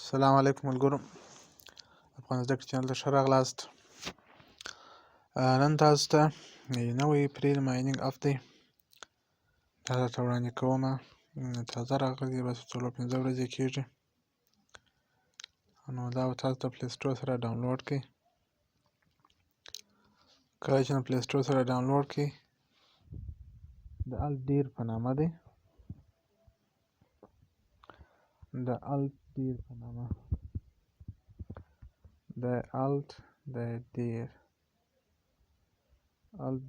السلام علیکم ملګرو، افغان زده کړې چینل ته ښه راغلاست. نن تاسو ته نوی پریل ماینینګ اپ دی، دا درته وړاندې کومه. تازه راغلی دی، بس 4-5 ورځې کېږي. نو دا به تاسو د پلی سټور سره ډاونلوډ کړئ. کله چې د پلی سټور سره ډاونلوډ کړئ، د الټ ډیر په نامه دی. د الټ ډیر په نامه د الټ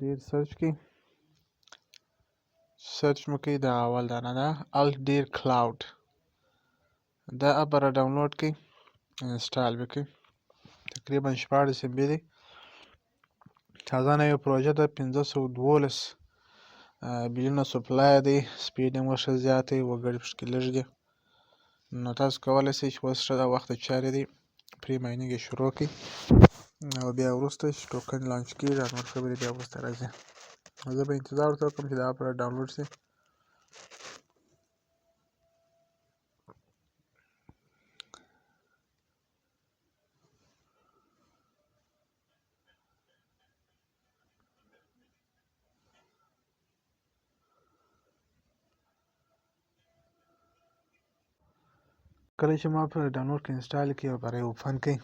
ډیر سرچ کړئ. سرچ مو کوئ، دا اول دانه ده الټ ډیر کلاود. دا اپ به را ډاونلوډ کړئ، انسټال به کړئ. تقریبا 14 MB دی. تازه نوې پروژه ده، 512 بیلیونه سپلای دی. سپیډ هم ورشه زیات دی، وګړي پکې لږ دي. نو تاسو کولی شئ چې اوس ښه وخت چارې دی، پری ماینینګ یې شروع کړئ، او بیا وروسته چې ټوکن لانچ کېږي دا نور خبرې بیا وروسته راځي. زه به انتظار ورته وکړم چې دا اپ را ډاونلوډ شي. کله چې ما په ډاونلوډ کې انسټال کړي او برای اوپن کړئ،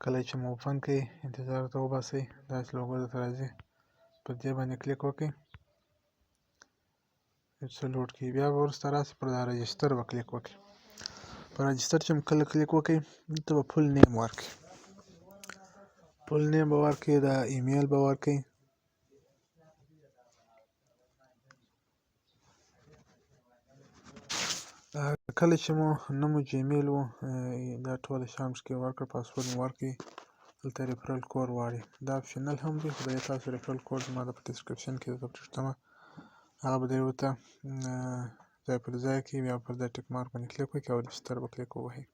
کله چې مو اوپن کړئ انتظار ورته وباسئ، داسې لوګو درته راځي. پر دې باندې کلیک وکړئ، یو څه لوډ کړي، بیا به وروسته راسي پر دا رجسټر به کلیک وکړئ. په رجسټر چې مو کله کلیک وکړئ، دلته به فول نیم ورکړئ. فول نیم به ورکړئ، دا ایمیل به ورکړئ. کله چې مو نوم جیمیل و، دا ټوله شیان پکې ورکړه، پاسورډ مو ورکړئ. دلته ریفرل کوډ غواړي، دا اپشنل هم دی، خو د تاسو ریفرل کوډ زما د په ډسکرپشن کې درته پرېږدمه، هغه به دې ورته ځای پر ځای کړئ. بیا پر دا ټیک مارک باندې کلیک وکړئ او رجسټر به کلیک ووهئ،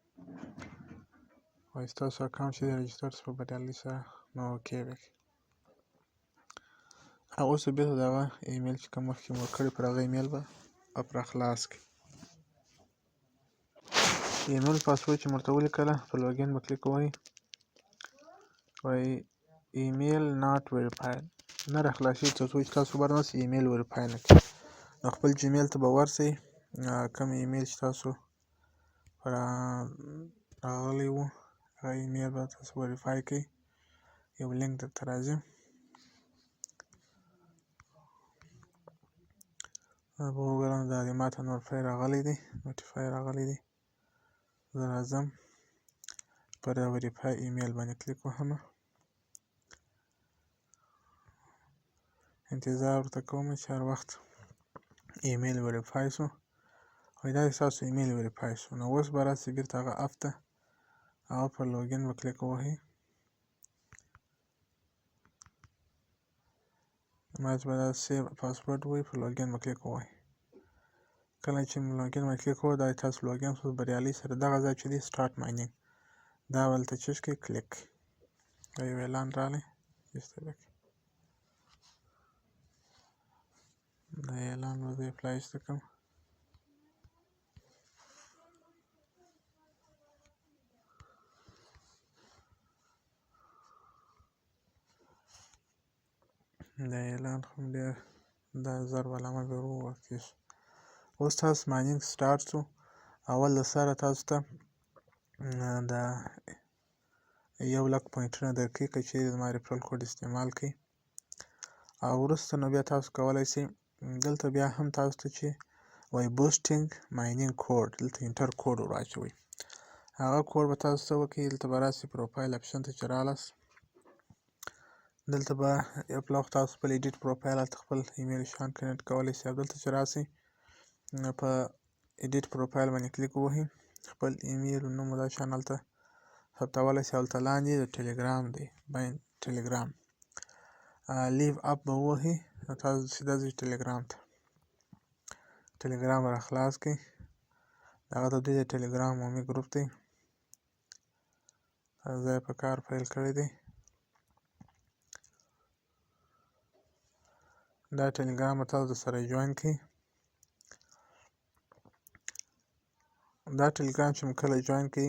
او ستاسو اکاونټ چې دی رجسټر شو په بریالۍ سره، نو اوکې به کړئ. اوس به بېرته د هغه ایمیل چې کوم مخکې مو ورکړی، پر هغه ایمیل به اپ را خلاص کړئ. ایمیل پاسورډ چې مو ورته ولیکله، په لوګین به کلیک ووهئ، وایي ایمیل ناټ ویریفاید، نه را خلاصېږي تر څو چې تاسو بر نه سئ ایمیل ویریفای نه کړئ. نو خپل جیمیل ته به ورسئ، کوم ایمیل چې تاسو راغلی و هغه ایمیل به تاسو ویریفای کړئ. یو لینک درته راځي، به وګورم دا دې ماته نوټیفای راغلی دی. زه راځم پر ویریفای ایمیل باندې کلیک وهم، انتظار ورته کوم چې هر وخت ایمیل ویریفای شو. وایي دا ستاسو ایمیل ویریفای شو. نو اوس به راسئ بېرته هغه اپ ته، هغه پر لوګین به کلیک ووهئ. ما چې به دا سیو پاسورډ ووایي، پر لوګین به کلیک ووهئ. کله چې لوګین باندې کلیک ووهئ، دا تاسو لوګین شو بریالۍ سره. دغه ځای چې دی سټارټ ماینینګ، دا به هلته چش کړئ، کلیک. دا یو اعلان راغلی، ایسته به کړئ. دا اعلان به زه اپلای ایسته کړم. دا اعلان خو ډېر دا ضرب علامه بیا ووتې شو. اوس تاسو ماینینګ سټارټ شو. اول د سره تاسو ته دا 1,00,000 پوینټونه درکوي که چیرې زما ریفرل کوډ استعمال کړئ. او وروسته نو بیا تاسو کولی شئ دلته بیا هم تاسو ته چې وایي بوسټینګ ماینینګ کوډ، دلته انټر کوډ ور واچوئ. هغه کوډ به تاسو څه وکړئ، دلته به راسئ پروفایل اپشن ته چې راغلاست، دلته به یو پله وخت تاسو خپل ایډیټ پروفایل هلته خپل ایمیل شیان کنیکټ کولی شئ. او دلته چې راسئ په ایډیټ پروفایل باندې کلیک ووهئ، خپل ایمیل نوم او دا شیان هلته ثبتولی شئ. هلته لاندې د ټلګرام دی، ټلګرام لیو اپ به ووهئ، نو تاسو سیده ځئ ټلګرام ته. ټلګرام را خلاص کړئ، دغه د دوی د ټلګرام عمومي ګروپ دی، زه یې په کار پیل کړی دی. دا ټلګرام به تاسو درسره جوین کړئ. دا ټلګرام چې مو کله جوین کړئ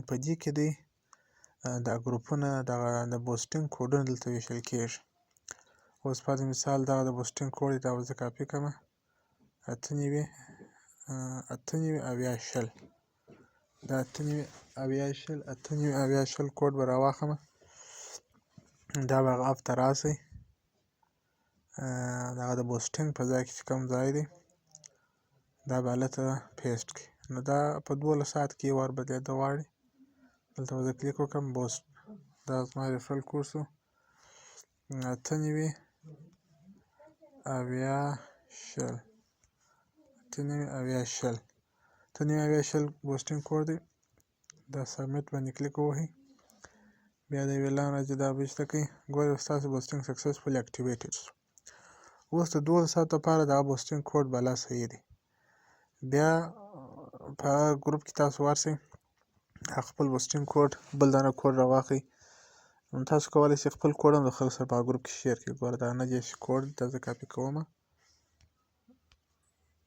په دې کې دی دا ګروپونه دغه د بوسټینګ کوډونه دلته ویشل کېږي. اوس فرض مثال دغه د بوسټینګ کوډ دی، دا به زه کاپي کړمه 89 دا 89 کوډ به راواخلمه، دا به هغه اپ ته راسئ، دغه د بوسټینګ په ځای کې چې کوم ځای دی دا به هلته پیسټ کړئ. نو دا په 12 ساعت کې ور بدلېده غواړي. دلته به زه کلیک وکړم بوسټ، دا زما ریفرل کوډ شو 89 بوسټینګ کوډ دی. دا سبمیټ باندې کلیک ووهئ، بیا د یوې اعلان راځي، دا به ایسته کړئ. ګورئ ستاسو بوسټینګ سکسسفولي اکټیویټډ شو. اوس د 12 ساعتو لپاره دغه بوسټینګ کوډ بلا صحیح دی. بیا په هغه ګروپ کې تاسو ورسئ، خپل بوسټینګ کوډ بل دانه کوډ راواخلئ. تاسو کولی شئ خپل کوډ هم د خلکو سره په هغه ګروپ کې شیر کړئ. ګوره دا 90 کوډ دا زه کاپي کومه،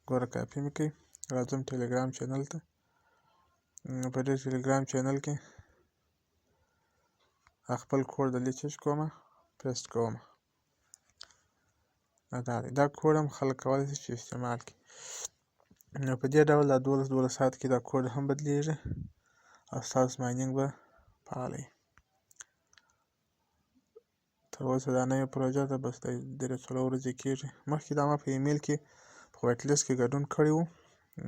ګوره کاپي مې کړئ، راځم ټلګرام چینل ته. په دې ټلګرام چینل کې خپل کوډ دلته چیج کومه، پیسټ کومه. دا کوډ هم خلک کولی شي چې استعمال کړي. نو په دې ډول دا 12 ساعت کې دا کوډ هم بدلیږي او ستاسو ماینینګ به فعاله وي. تر اوسه دا نوې پروژه ده، بس د 3 ورځې کېږي. مخکې دا ما په ایمیل کې په وایټ لیست کې ګډون کړی و،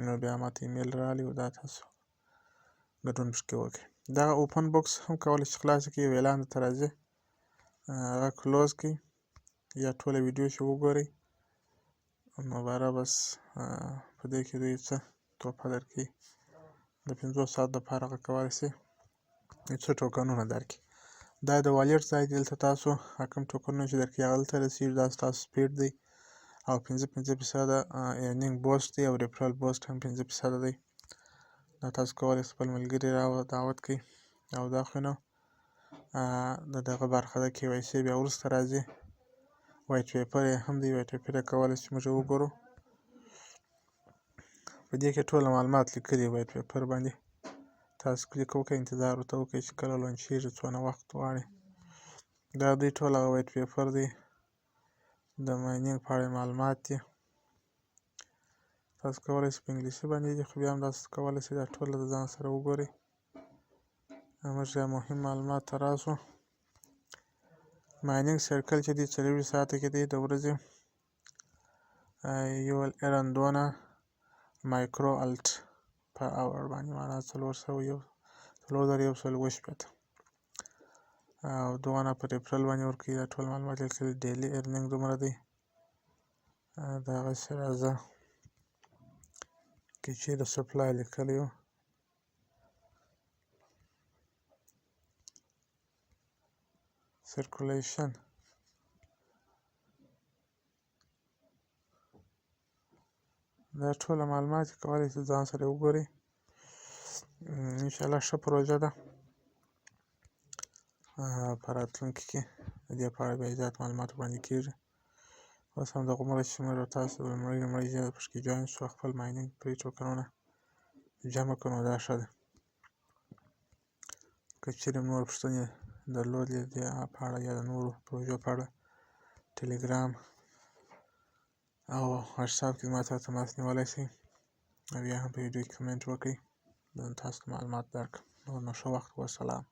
نو بیا ماته ایمیل راغلی و، دا تاسو ګډون پکې وکړئ. دغه اوپن بوکس هم کولی شئ خلاصه کړئ، یو اعلان درته راځي هغه کلوز کړئ یا ټوله ویډیو چې وګورئ، نو باره بس په دې کې دوی څه تحفه درکوي. د 50 ساعتو لپاره هغه کولی شئ څه ټوکنونه درکړي. دا د والیټ ځای دی، دلته تاسو کوم ټوکنونه چې درکوي هغه دلته رسیږي. دا ستاسو سپیډ دی او 15% ارنینګ بوسټ دی او ریفرل بوسټ هم 15% دی. دا تاسو کولی شئ خپل ملګري دعوت کړئ. او دا خو نه د دغه برخه ده KYC بیا وروسته راځي. وایټ پیپر یې هم دی، وایټ پیپر یې کولی شئ موږ وګورو. په دې کې ټوله معلومات لیکلي وایټ پیپر باندې، تاسو کلیک وکړئ، انتظار ورته وکړئ چې کله لانچېږي، څونه وخت غواړي. دا دوی ټول هغه وایټ پیپر دی، د ماینینګ په اړه معلومات دي. تاسو کولی شئ په انګلیسي باندې دي، خو بیا هم تاسو کولی شئ دا ټول د ځان سره وګورئ. موږ بیا مهم معلومات ته راشو. ماینینګ سرکل چې دی 24 ساعته کې دی، د ورځې یو ارن 2 مایکرو الټ په اور باندې، معنا 401 او 2 په ریفرل باندې ورکوي. دا ټول معلومات لیکلي. ډیلي ارنینګ دومره دی. د هغسې راځه که چیرې سپلای لیکلی و، سرکولیشن دا ټوله معلومات یې کولی شئ ځان سره وګورئ. انشاءالله ښه پروژه ده. په راتلونکي کې د دې په اړه بیا زیات معلومات وړاندې کېږي. اوس هم دغومره چې موږ تاسو لومړی ځل پکې جوین شو، خپل ماینینګ پرې ټوکنونه جمع کړو، نو دا ښه ده. که چیرې نور پوښتنې درلودې د دې په اړه یا د نورو پروژو په اړه، ټلګرام او واتساپ کې زما سره تماس نیولی شئ او یا هم په ویډیو کې کمنټ وکړئ، زه تاسو ته معلومات درکړم. نو ښه وخت، والسلام.